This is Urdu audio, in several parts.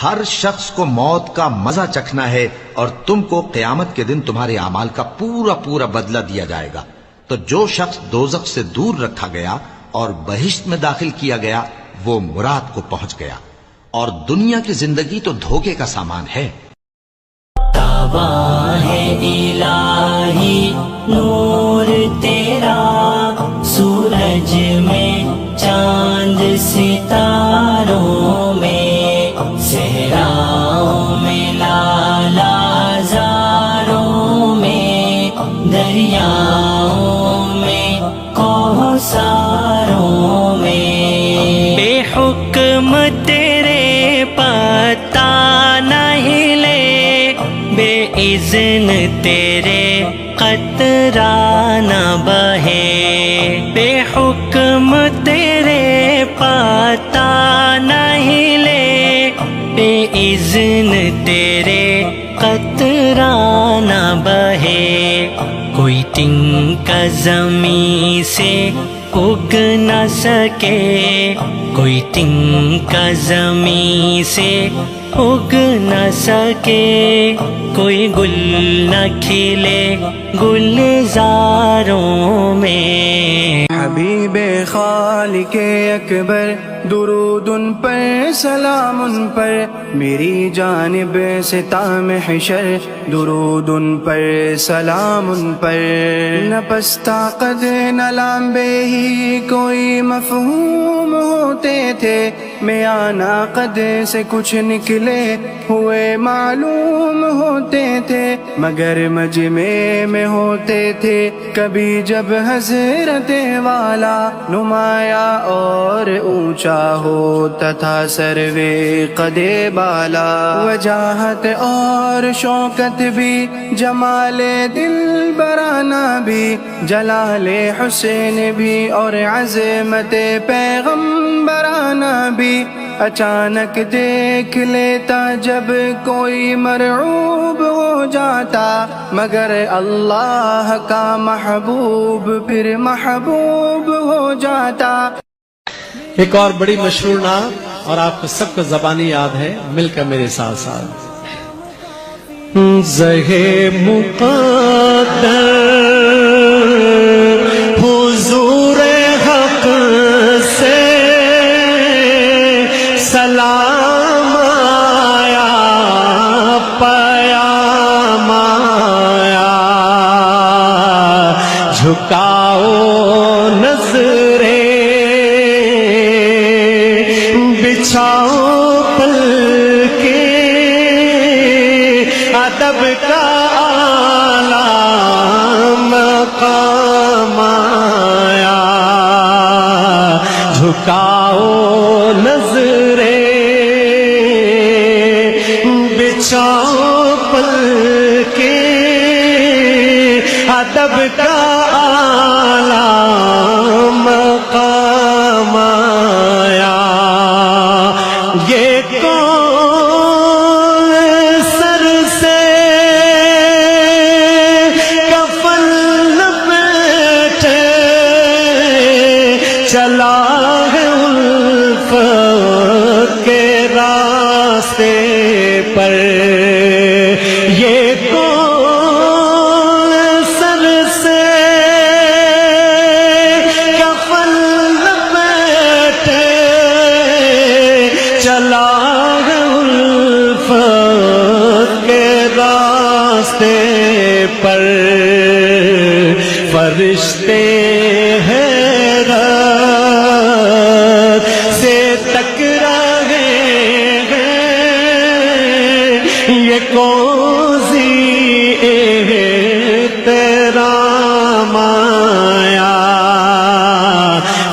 ہر شخص کو موت کا مزہ چکھنا ہے اور تم کو قیامت کے دن تمہارے اعمال کا پورا پورا بدلہ دیا جائے گا۔ تو جو شخص دوزخ سے دور رکھا گیا اور بہشت میں داخل کیا گیا وہ مراد کو پہنچ گیا، اور دنیا کی زندگی تو دھوکے کا سامان ہے۔ تاباں ہے الہی نور تیرا، سورج میں چاند ستاروں میں، صحراؤں میں لالا زاروں میں، دریاؤں میں کوثروں میں، بے حکم تیرے پتہ نہ ہلے، بے اذن تیرے قطرہ نہ بہے، بے حکم تیرے پتہ نہ ہلے، بے اذن تیرے قطرہ نہ بہے، کوئی تنکا زمین سے اگ نہ سکے، کوئی تنکا زمین سے اگ نہ سکے، کوئی گل نہ کھلے گلزاروں میں۔ حبیب خالق اکبر درود ان پر سلام ان پر، میری جانب سے تام حشر درود ان پر سلام ان پر، نہ پستہ قد نہ لامبے ہی کوئی مفہوم ہوتے تھے، میانہ قد سے کچھ نکلے ہوئے معلوم ہوتے تھے، مگر مجمع میں ہوتے تھے کبھی جب حضرت والا نمایاں اور اونچا ہوتا تھا سروے قد بالا، وجاہت اور شوکت بھی، جمال دل برانہ بھی، جلال حسین بھی، اور عظمت پیغمبرانہ بھی، اچانک دیکھ لیتا جب کوئی مرعوب ہو جاتا، مگر اللہ کا محبوب پھر محبوب ہو جاتا۔ ایک اور بڑی مشہور نعت اور آپ کو سب کو زبانی یاد ہے، مل کر میرے ساتھ ساتھ۔ زہے مقدر حضور حق سے سلام آیا، پیام آیا، جھکاؤ نظریں بچھاؤ پل کے، ادب کا اعلیٰ مقام آیا، جھکاؤ نظریں بچھاؤ پل کے، ادب کا اعلیٰ مقام آیا، یہ کون سر سے کفن لپیٹے چلا ہے الفت کے راستے پر، یہ کون سر سے کفن لپیٹے چلا ہے الفت کے راستے پر، فرشتے حیرت سے ٹکرائے ہیں، یہ کون سی احترام آیا،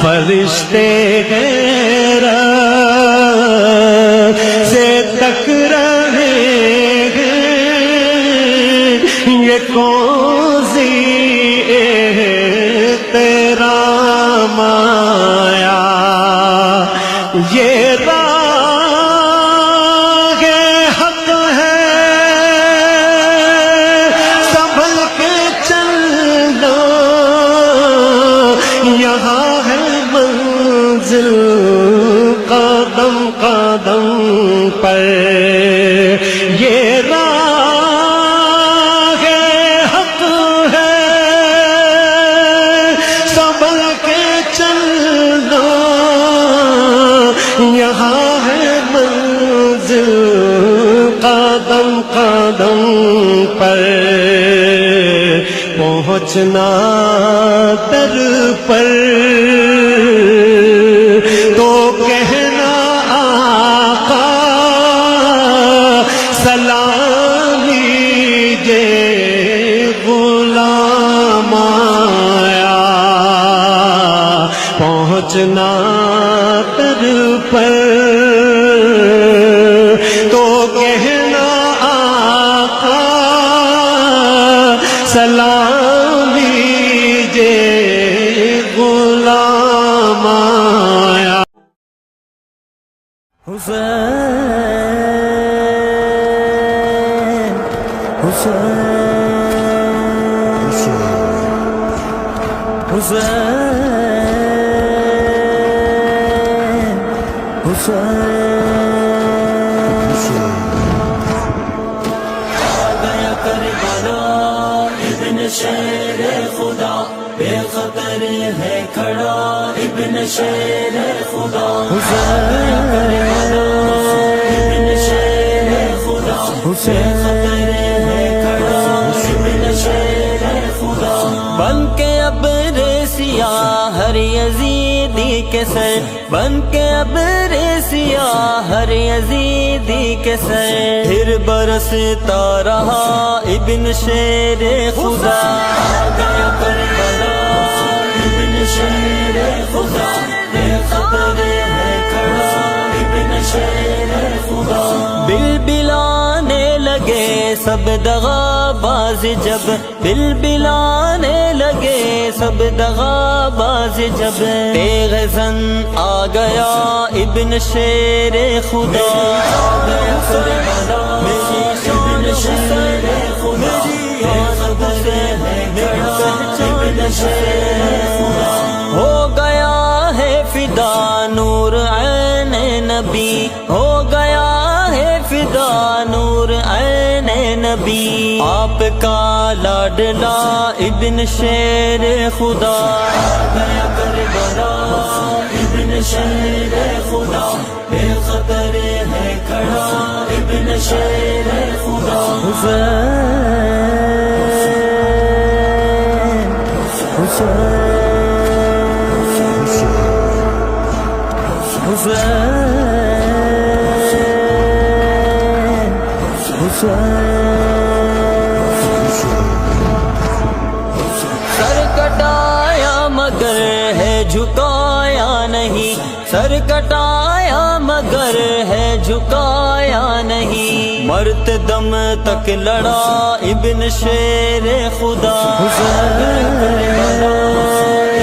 فرشتے حیرت سے ٹکرائے ہیں، یہ کون سی احترام آیا، یہ راہ حق ہے سنبھل کے چلنا، یہاں ہے منزل یہ راہ حق ہے، سنبھل کے چلنا، یہاں ہے منزل قدم قدم پر، پہنچنا در پر تو کہنا آقا سلام لیجے غلام آیا، پہنچنا در پر تو کہنا آقا سلام لیجے غلام آیا۔ حسین حسین حسین حسین گیا کربلا ابن شیر خدا، بے خطر ہے کھڑا ابن شیر خدا، حسین ابن شیر خدا، حسین خطر ہے کھڑا ابن شیر خدا، بن کے ابر سیاہ ہر یزیدی کے سر، بن کے ابر سیاہ ہر یزیدی کے سر، پھر برستا رہا ابن شیر خدا، گیا کربلا ابن شیر خدا، بے خطر ہے کھڑا ابن شیر خدا، بلبلانے لگے سب دغا باز جب، بلبلانے لگے سب دغا باز جب، تیغ زن آ گیا ابن شیر خدا، گیا کربلا ابن شیر خدا، بے خطر ہے کھڑا ابن شیر خدا، ہو گیا ہے فدا نور عین نبی، ہو گیا ہے فدا نور عین نبی، آپ کا لاڈلا ابن شیر خدا، گیا کربلا ابن شیر خدا، بے خطر ہے کھڑا ابن شیر خدا، حسین حسین سر کٹایا مگر ہے جھکایا نہیں، سر کٹایا مگر ہے جھکایا نہیں، مرت دم تک لڑا ابن شیر خدا،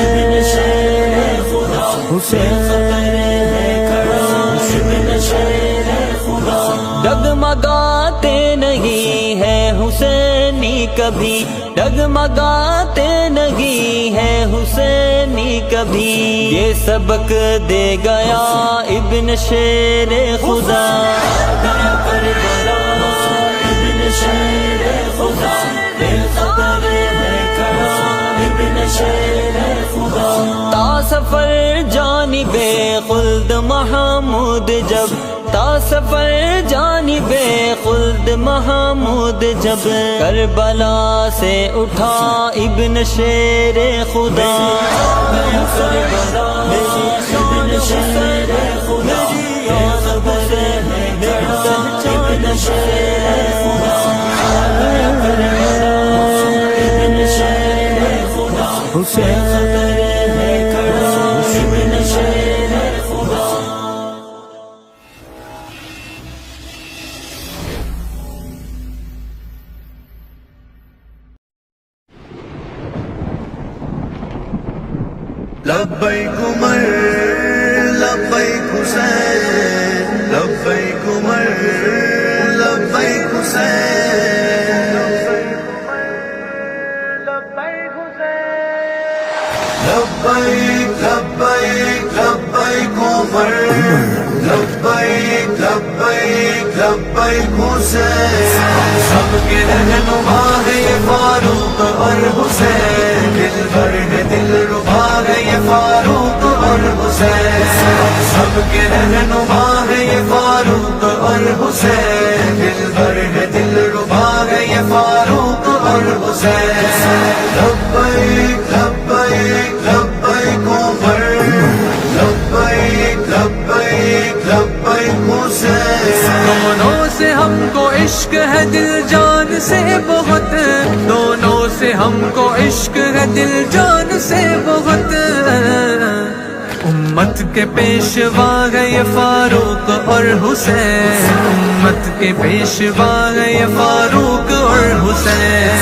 ابن شیر خدا، حسین خطر ہے کھڑا ابن شیر خدا، ڈگمگاتے نہیں ہے حسینی کبھی، ڈگمگاتے نہیں ہے حسینی کبھی، یہ سبق دے گیا ابن شیر خدا، گیا کربلا ابن شیر خدا، بے خطر ہے کھڑا ابن شیر خدا، تا سفر جانب خلد محمود جب، تا سفر جانب خلد محمود جب، کربلا سے اٹھا ابن شیر خدا، گیا کربلا ابن شیر خدا، بے خطر ہے کھڑا ابن شیر خدا، گیا کربلا ابن شیر خدا، بے خطر ہے کھڑا ابن شیر خدا۔ لبیک عمر لبیک حسین، لبیک عمر لبیک حسین، لبیک لبیک لبیک عمر، لبیک لبیک لبیک لبیک حسین، سب کے رہنما ہے یہ فاروق اور حسین، دل بھر ہے دل ربا ہے یہ فاروق اور حسین، سب کے رہنما ہے یہ فاروق اور حسین، دل بھر ہے دل ربا ہے یہ فاروق اور حسین، لبیک لبیک لبیک عمر، لبیک لبیک لبیک حسین، دونوں سے ہم کو عشق ہے دل جان سے بہت، دونوں سے ہم کو عشق ہے دل جان سے بہت، امت کے پیشوا ہے یہ فاروق اور حسین، امت کے پیشوا ہے یہ فاروق اور حسین،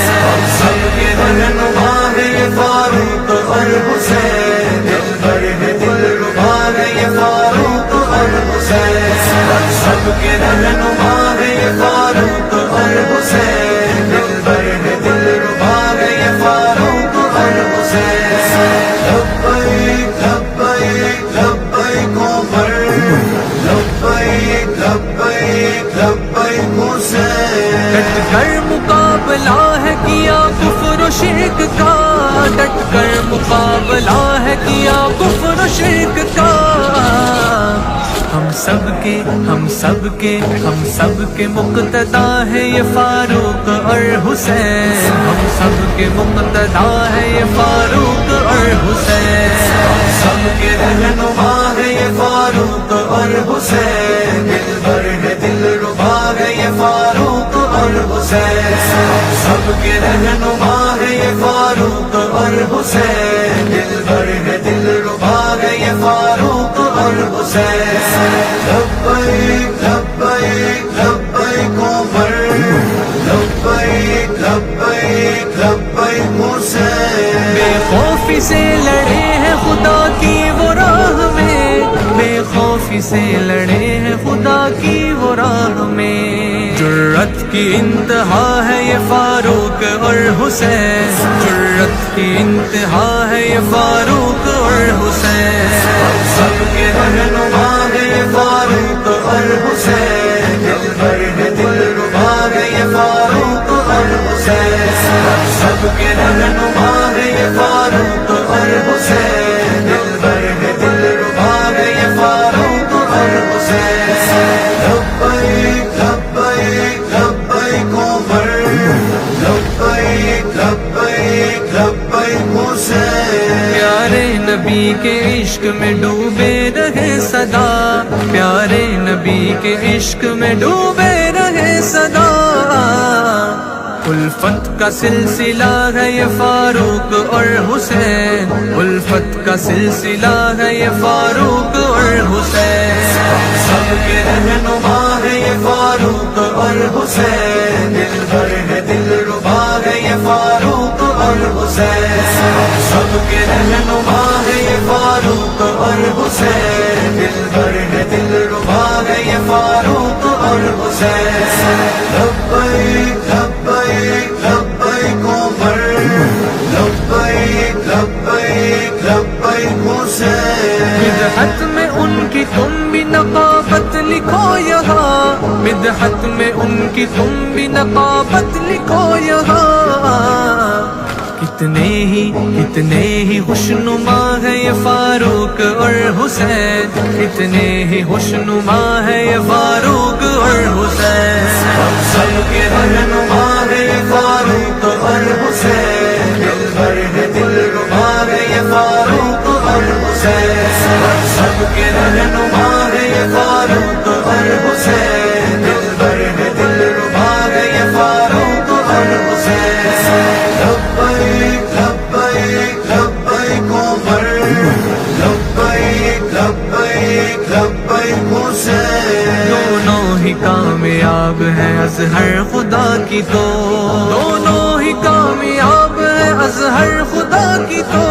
سب کے رہنما ہے یہ فاروق اور حسین، دل بھر ہے دل ربا ہے یہ فاروق اور حسین، سب کے رہنما ہے یہ فاروق اور حسین، دل بھر ہے دل ربا ہے یہ فاروق اور حسین، لبیک لبیک لبیک عمر، لبیک لبیک لبیک حسین، ڈٹ کر مقابلہ ہے کیا کفر و شرک کا، ڈٹ کر مقابلہ ہے کیا کفر و شرک کا، ہم سب کے مقتدا ہے یہ فاروق اور حسین، ہم سب کے مقتدا ہے یہ فاروق اور حسین، سب کے رہنما ہے یہ فاروق اور حسین، دل بھر ہے دل ربا ہے یہ فاروق اور حسین، سب کے رہنما ہے یہ فاروق اور حسین، دل بھر ہے دل ربا ہے یہ فاروق اور حسین، لبیک لبیک لبیک عمر، لبیک لبیک لبیک حسین، بے خوفی سے لڑے ہیں خدا کی وہ راہ میں، بے خوفی سے لڑے ہیں خدا کی وہ راہ میں، جرأت کی انتہا ہے یہ فاروق اور حسین، جرأت کی انتہا ہے یہ فاروق اور حسین، سب کے رہنما ہے یہ فاروق اور حسین، دل بھر ہے دل ربا ہے یہ فاروق اور حسین، سب کے رہنما ہے یہ فاروق اور حسین، دل بھر ہے دل ربا ہے یہ فاروق اور حسین، لبیک لبیک لبیک عمر، لبیک لبیک لبیک حسین، پیارے نبی کے عشق میں ڈوبے رہے صدا، پیارے نبی کے عشق میں ڈوبے رہے صدا، الفت کا سلسلہ ہے یہ فاروق اور حسین، الفت کا سلسلہ ہے یہ فاروق اور حسین، سب کے رہنما ہے یہ فاروق اور حسین، دل بھر ہے دل ربا ہے یہ فاروق اور حسین، سب کے رہنما ہے یہ فاروق اور حسین، دل بھر ہے دل ربا ہے یہ فاروق اور حسین، لبیک لبیک لبیک عمر، لبیک لبیک لبیک حسین، مدحت میں ان کی تم بھی نقابت لکھو یہاں، مدحت میں ان کی تم بھی نقابت لکھو یہاں، کتنے ہی خوشنما ہے یہ فاروق اور حسین، کتنے ہی خوشنما ہے یہ فاروق اور حسین، سب کے رہنما ہے یہ فاروق اور حسین، دل بھر ہے دل ربا ہے یہ فاروق اور حسین، سب کے رہنما ہے یہ فاروق اور حسین، دل بھر ہے دل ربا ہے یہ فاروق اور حسین، لبیک لبیک لبیک عمر، لبیک لبیک لبیک حسین، دونوں ہی کامیاب ہے اظہر خدا کی تو، دونوں ہی کامیاب ہے اظہر خدا کی تو،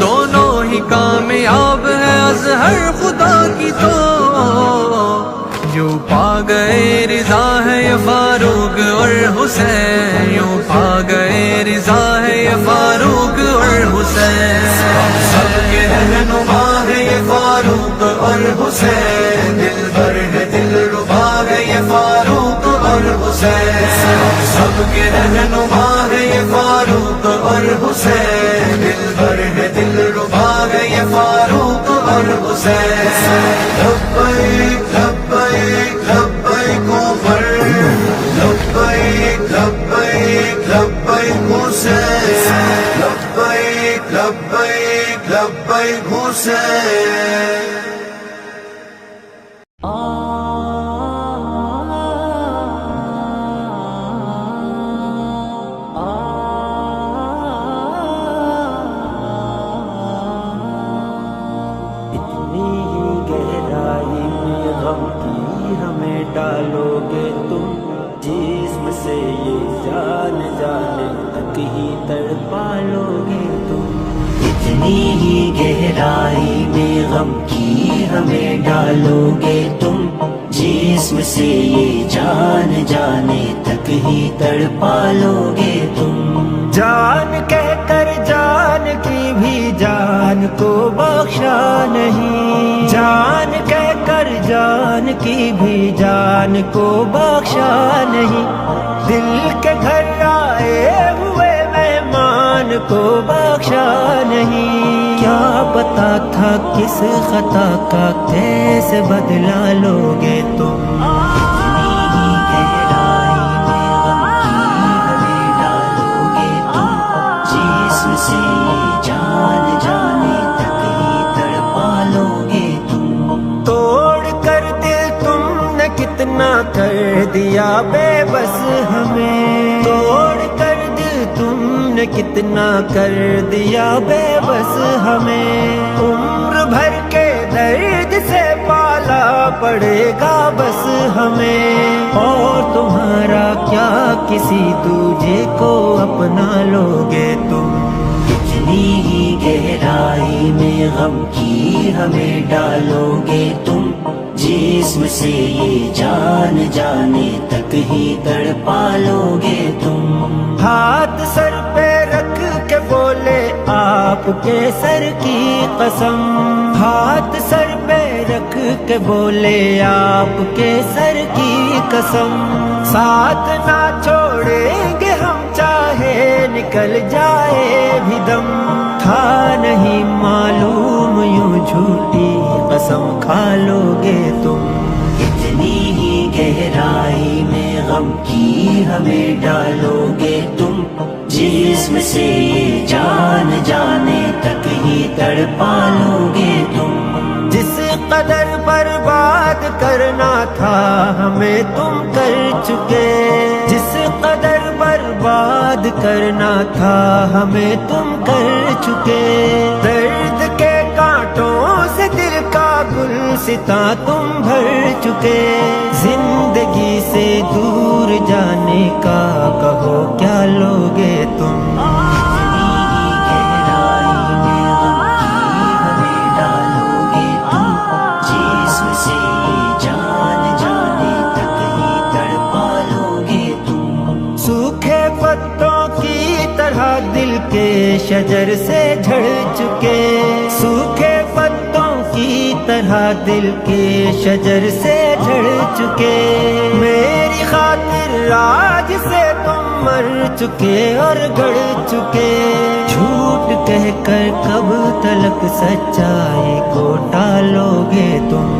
دونوں ہی کامیاب ہے اظہر خدا کی تو، یوں پا گئے رضا ہے یہ فاروق اور حسین، یوں پا گئے رضا ہے یہ فاروق اور حسین، سب کے رہنما ہے یہ فاروق اور حسین، دل بھر ہے دل ربا ہے یہ فاروق اور حسین، سب کے رہنما ہے یہ فاروق اور حسین، دل بھر ہے دل ربا ہے یہ فاروق اور حسین، لبیک لبیک لبیک عمر، لبیک لبیک لبیک حسین، لبیک لبیک لبیک حسین۔ ہمیں ڈالو گے تم جسم سے یہ جان جانے تک ہی تڑپا لو گے تم، اتنی ہی گہرائی میں غم کی ہمیں ڈالو گے تم جسم سے یہ جان جانے تک ہی تڑپا لو گے تم، جان کہہ کر جان کی بھی جان کو بخشا نہیں، جان کہہ کر جان کی بھی جان کو بخشا نہیں، دل کے گھر آئے ہوئے مہمان کو بخشا نہیں، کیا پتا تھا کس خطا کا کیسے بدلا لو گے تم، کتنا کر دیا بے بس ہمیں، توڑ کر دل تم نے کتنا کر دیا بے بس ہمیں، عمر بھر کے درد سے پالا پڑے گا بس ہمیں، اور تمہارا کیا کسی دوجے کو اپنا لو گے تم، اتنی ہی گہرائی میں غم کی ہمیں ڈالو گے تم جسم سے یہ جان جانے تک ہی تڑپا لو گے تم، ہاتھ سر پہ رکھ کے بولے آپ کے سر کی قسم، ہاتھ سر پہ رکھ کے بولے آپ کے سر کی قسم، ساتھ نہ چھوڑیں گے ہم چاہے نکل جائے بھی دم، تھا نہیں معلوم یوں جھوٹی قسم کھا لو گے تم، اتنی ہی گہرائی میں غم کی ہمیں ڈالو گے تم جسم سے یہ جان جانے تک ہی تڑپا لو گے تم، جس قدر برباد کرنا تھا ہمیں تم کر چکے، جس قدر برباد کرنا تھا ہمیں تم کر چکے، درد کے کانٹوں سے دل کا گلستاں تم بھر چکے، زندگی سے دور جانے کا کہو کیا لو گے تم، دل کے شجر سے جھڑ چکے، سوکھے پتوں کی طرح دل کے شجر سے جھڑ چکے، میری خاطر آج سے تم مر چکے اور گڑ چکے، جھوٹ کہہ کر کب تلک سچائی کو ٹالو گے تم،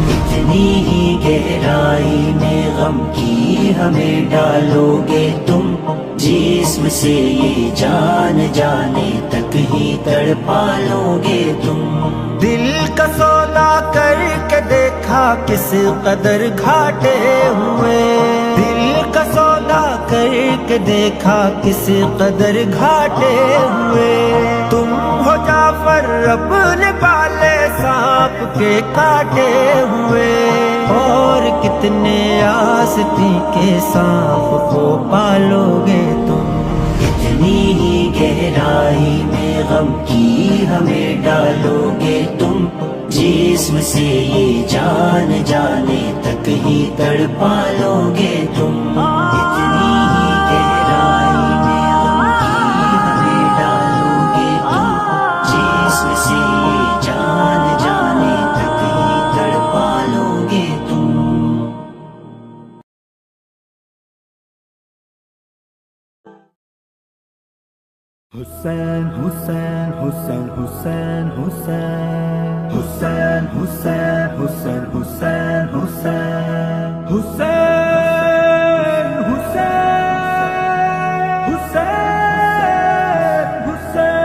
اتنی ہی گہرائی میں غم کی ہمیں ڈالو گے تم جسم سے یہ جان جانے تک ہی تڑپا لو گے تم، دل کا سودا کر کے دیکھا کس قدر گھاٹے ہوئے، دل کا سودا کر کے دیکھا کس قدر گھاٹے ہوئے، تم ہو جعفر اپنے پالے سانپ کے کاٹے ہوئے، اور کتنے آستی کے سانپ کو پالو گے تم، اتنی ہی گہرائی میں غم کی ہمیں ڈالو گے تم جسم سے یہ جان جانے تک ہی تڑپا لو گے تم، حسین حسین حسین حسین حسین حسین حسین حسین حسین حسین حسین حسین حسین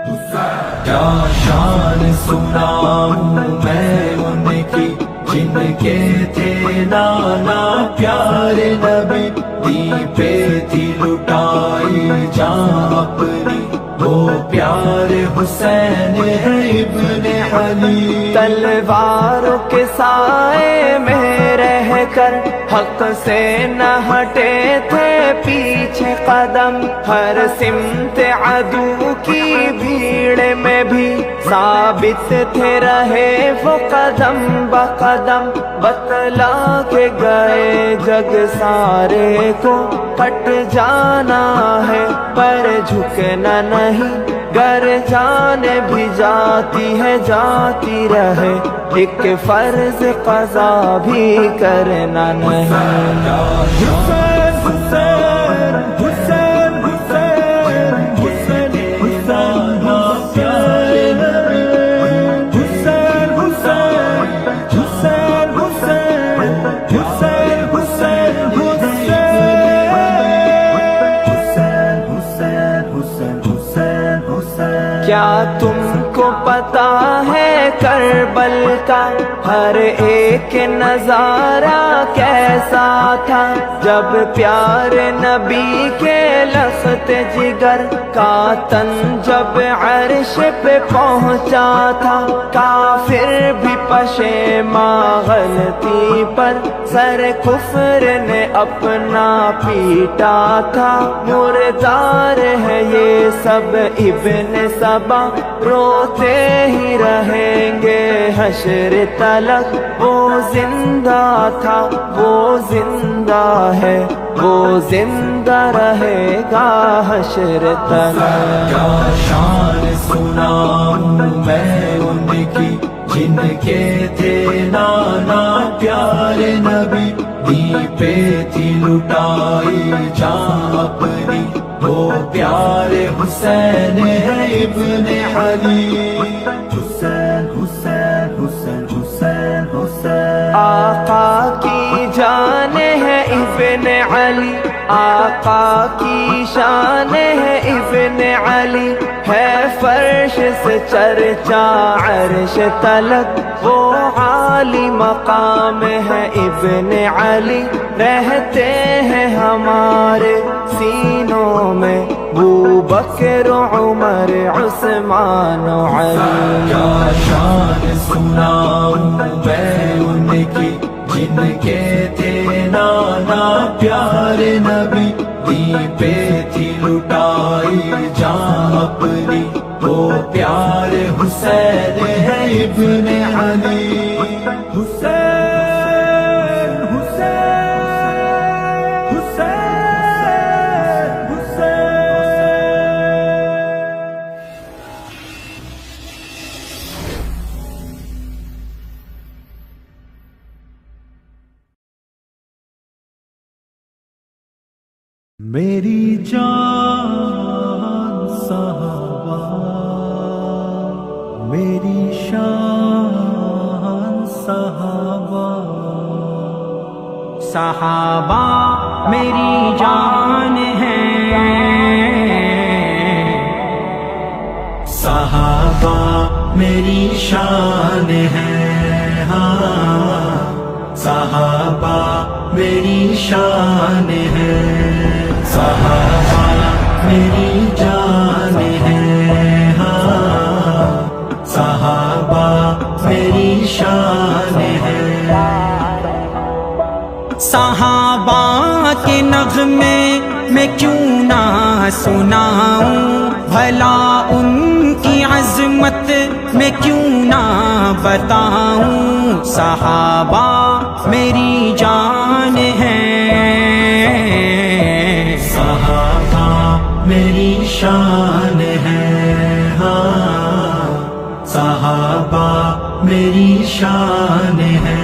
حسین کیا شان سناؤں میں ان کی جن کے تھے نانا پیارے نبی دی پہ تھی لٹائی جان اپنی وہ پیارے حسین ہے ابن علی تلواروں کے سائے میں رہ کر حق سے نہ ہٹے تھے پیچھے قدم ہر سمت عدو کی بھیڑ میں بھی ثابت تھے رہے وہ قدم بقدم بتلا کے گئے جگ سارے کو کٹ جانا ہے پر جھکنا نہیں گر جان بھی جاتی ہے جاتی رہے ایک فرض قضا بھی کرنا نہیں حسین حسین حسین حسین حسین حسین پیارے نبی حسین حسین حسین حسین حسین حسین حسین حسین حسین حسین حسین کیا تم کو پتا ہے کربل کا ہر ایک نظارہ کیسا تھا جب پیارے نبی کے لخت جگر کا تن جب عرش پہ پہنچا تھا کافر بھی پشیماں غلطی پر سر کفر نے اپنا پیٹا تھا مردار ہے یہ سب ابن سبا روتے ہی رہیں گے حشر تلک وہ زندہ تھا وہ زندہ ہے وہ زندہ رہے گا حشر تلک کیا شان سناؤں میں ان کی جن کے تھے نانا پیارے نبی دی پہ تھی لٹائی جان اپنی وہ پیارے حسین ہے ابن علی حسین حسین حسین حسین حسین آقا کی جان ہے ابن علی آقا کی شان ہے ابن علی ہے فرش سے چرچا عرش تلک وہ عالی مقام ہے ابن علی رہتے ہیں ہمارے سینوں میں ابو بکر عمر عثمان علی کیا شان سناؤں میں ان کی جن کے تھے نانا پیارے نبی دی پہ تھی لٹائی جان اپنی وہ پیارے حسین ہے ابن علی حسین حسین حسین حسین میری جان صحابہ میری شان صحابہ صحابہ میری جان ہے صحابہ میری شان ہے ہاں صحابہ میری شان ہے صحابہ میری جان ہے ہاں صحابہ میری شان ہے صحابہ کے نغمے میں کیوں نہ سناؤں بھلا ان کی عظمت میں کیوں نہ بتاؤں صحابہ میری جان ہے صحابہ میری شان ہے ہاں صحابہ میری شان ہے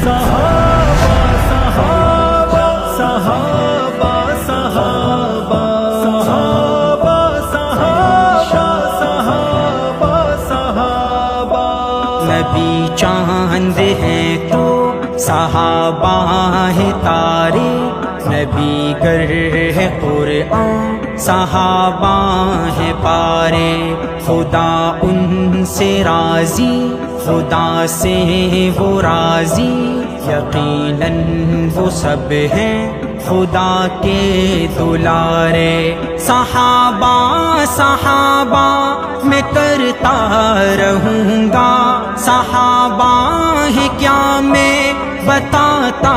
صحابہ صحابہ صحابہ صحابہ چاند ہیں تو صحابہ ہے تارے نبی گر ہے قرآن صحابہ ہے پارے خدا ان سے راضی خدا سے وہ راضی یقیناً وہ سب ہیں خدا کے دلارے صحابہ صحابہ میں کرتا رہوں گا صحابہ ہے کیا میں بتاتا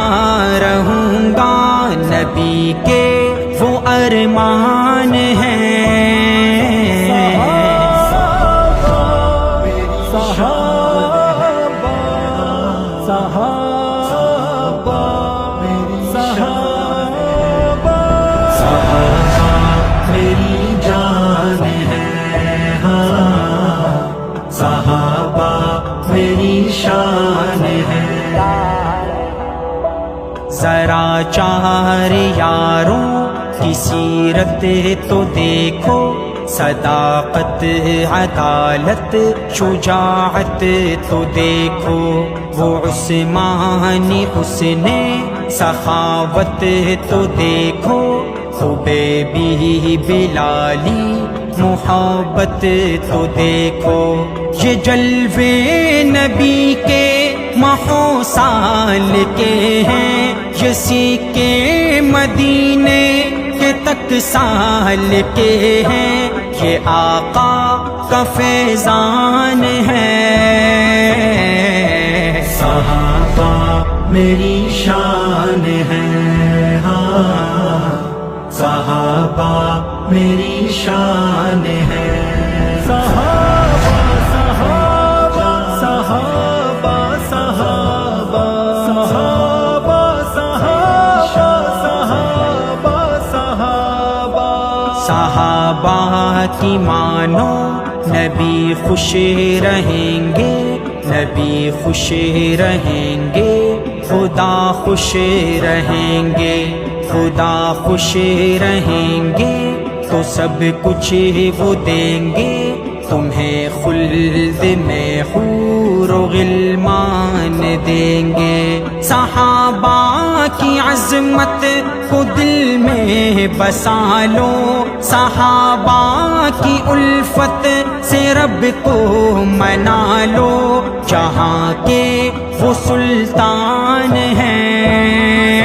رہوں گا نبی کے وہ ارمان ہیں ذرا چار یاروں کی سیرت تو دیکھو صداقت عدالت شجاعت تو دیکھو وہ عثمانی حسن سخاوت تو دیکھو حبیبی بلالی محبت تو دیکھو یہ جلوے نبی کے ماہو سال کے ہیں یہ سکے مدینے کے تک سال کے ہیں یہ آقا کا فیضان ہے صحابہ میری شان ہے ہاں صحابہ میری شان ہے صحابہ صحابہ صحابہ صحابہ صحابہ صحابہ صحابہ صحابہ کی مانو نبی خوش رہیں گے نبی خوش رہیں گے خدا خوش رہیں گے خدا خوش رہیں گے تو سب کچھ وہ دیں گے تمہیں خلد میں حور و غلمان دیں گے صحابہ کی عظمت کو دل میں بسا لو صحابہ کی الفت سے رب کو منا لو جہاں کے وہ سلطان ہیں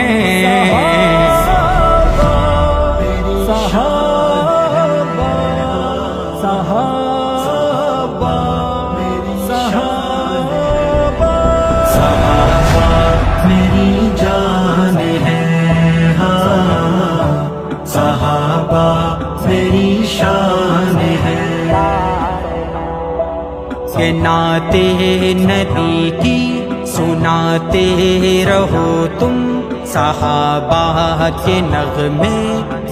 کہ نعت نبی کی سناتے رہو تم صحابہ کے نغمے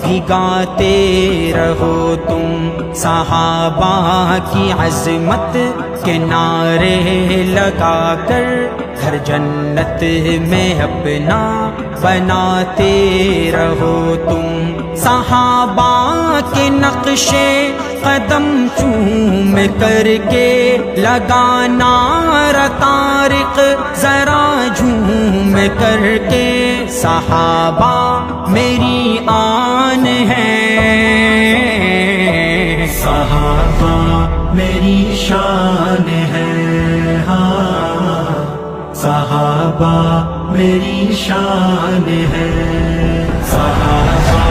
بھی گاتے رہو تم صحابہ کی عظمت کے نعرے لگا کر ہر جنت میں اپنا بناتے رہو تم صحابہ کے نقشے قدم چوم کر کے لگانا طارق ذرا جھوم کر کے صحابہ میری آن ہے صحابہ میری شان ہے ہاں صحابہ میری شان ہے صحابہ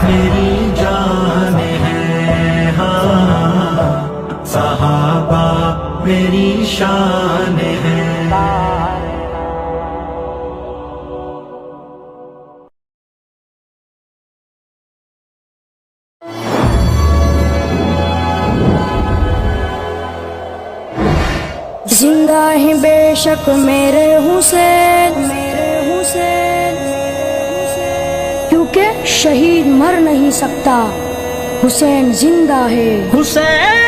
میری جان ہے ہاں صحابہ میری شان ہے زندہ ہیں بے شک میرے حسین کیونکہ شہید مر نہیں سکتا حسین زندہ ہے حسین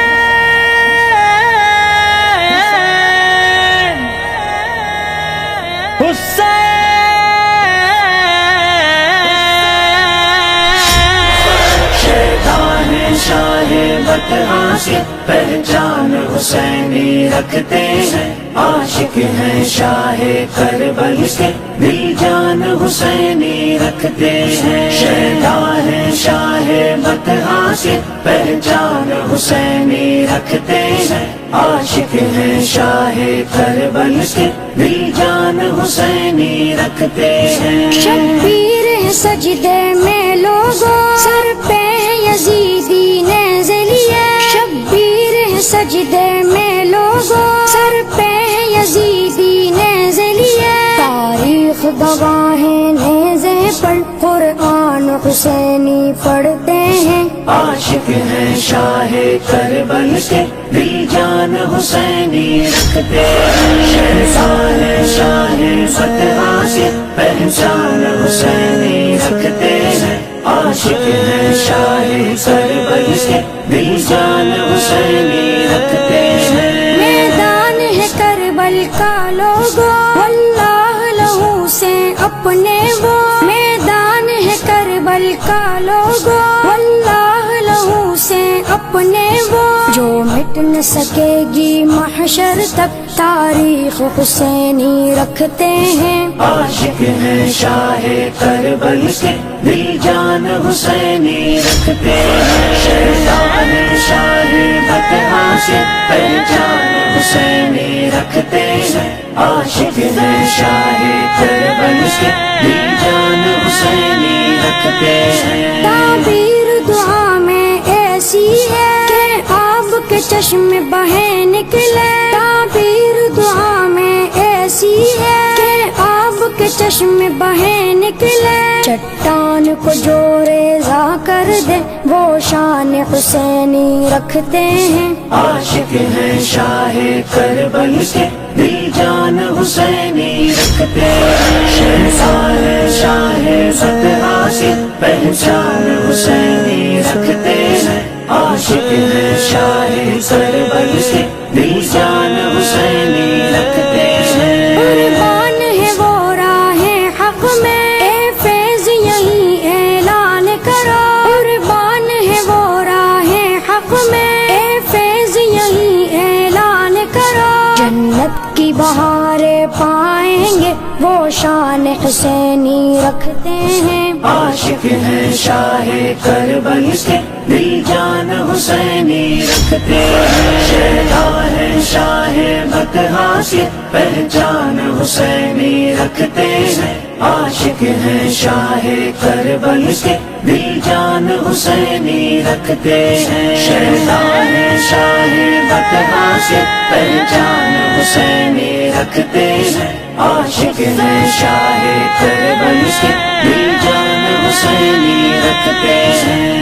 شیطان شاہ بطحاں سے پہچان حسینی رکھتے ہیں عاشق ہیں شاہ کربل کے دل جان حسینی رکھتے ہیں شیدا ہیں شاہ بطحا کے پہچان حسینی رکھتے ہیں عاشق ہیں شاہ کربل کے دل جان حسینی رکھتے ہیں شبیر ہے سجدے میں لوگوں سر پہ یزیدی نیزے لیے شبیر ہے سجدے میں لوگوں سر پہ یزیدی نیزے لیے تاریخ گواہ ہے نیزے پر قرآن حسینی پڑھتے ہیں عاشق ہیں شاہ کربل کے دل جان حسینی رکھتے ہیں شہزاد ہیں شاہ بطحا کے پہچان حسینی رکھتے ہیں عاشق ہیں شاہ کربل کے دل جان حسینی رکھتے ہیں میدان ہے کربل کا لوگو واللہ لہو سے اپنے وہ میدان ہے کربل کا لوگو واللہ لہو سے اپنے وہ جو مٹ نہ سکے گی محشر تک تاریخ حسینی رکھتے ہیں عاشق ہیں شاہ کربل کے دل جان حسینی رکھتے ہیں شہزاد ہیں شاہ بطحا کے پہچان حسینی رکھتے ہیں عاشق ہیں شاہ کربل کے دل جان حسینی رکھتے ہیں تعبیر دعا میں ایسی ہے کہ آب کے چشم بہے نکلے تعبیر دعا میں ایسی ہے کہ آب کے چشم بہے نکلے چٹان کو جو ریزہ کر دے وہ شان حسینی رکھتے ہیں عاشق ہیں شاہ کربل کے دل جان حسینی رکھتے ہیں شہزاد ہیں شاہ بطحا کے پہچان حسینی رکھتے ہیں عاشق ہیں شاہ کربل کے دل جان حسینی رکھتے ہیں قربان ہے وہ راہ حق میں اے فیض یہی اعلان کرو قربان ہے وہ راہ حق میں اے فیض یہی اعلان کرو جنت کی بہاریں پائیں گے وہ شان حسینی رکھتے ہیں عاشق ہیں شاہ کربل کے دل جان حسینی رکھتے ہیں شیدا ہیں شاہ بطحا کے پہچان حسینی رکھتے ہیں عاشق ہیں شاہ کربل کے دل جان حسینی رکھتے ہیں شیدا ہیں شاہ بطحا کے پہچان حسینی رکھتے ہیں عاشق ہیں شاہ کربل کے دل جان حسینی رکھتے ہیں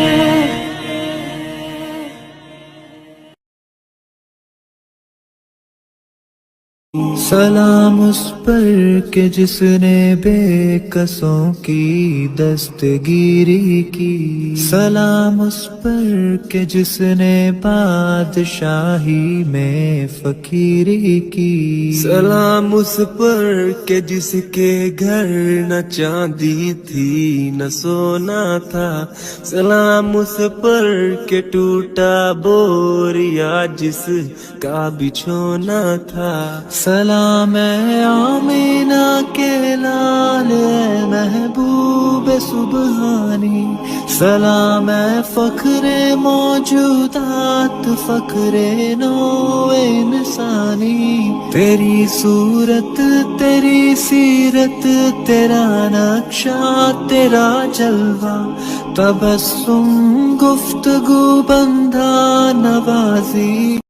سلام اس پر کہ جس نے بے کسوں کی دستگیری کی سلام اس پر کہ جس نے بادشاہی میں فقیری کی سلام اس پر کہ جس کے گھر نہ چاندی تھی نہ سونا تھا سلام اس پر کہ ٹوٹا بوریا جس کا بچھونا تھا سلام اے آمینہ کے لال اے محبوب سبحانی سلام اے فخر موجودات فخر نو انسانی تیری صورت تیری سیرت تیرا نقشہ تیرا جلوہ تبسم گفتگو بندہ نوازی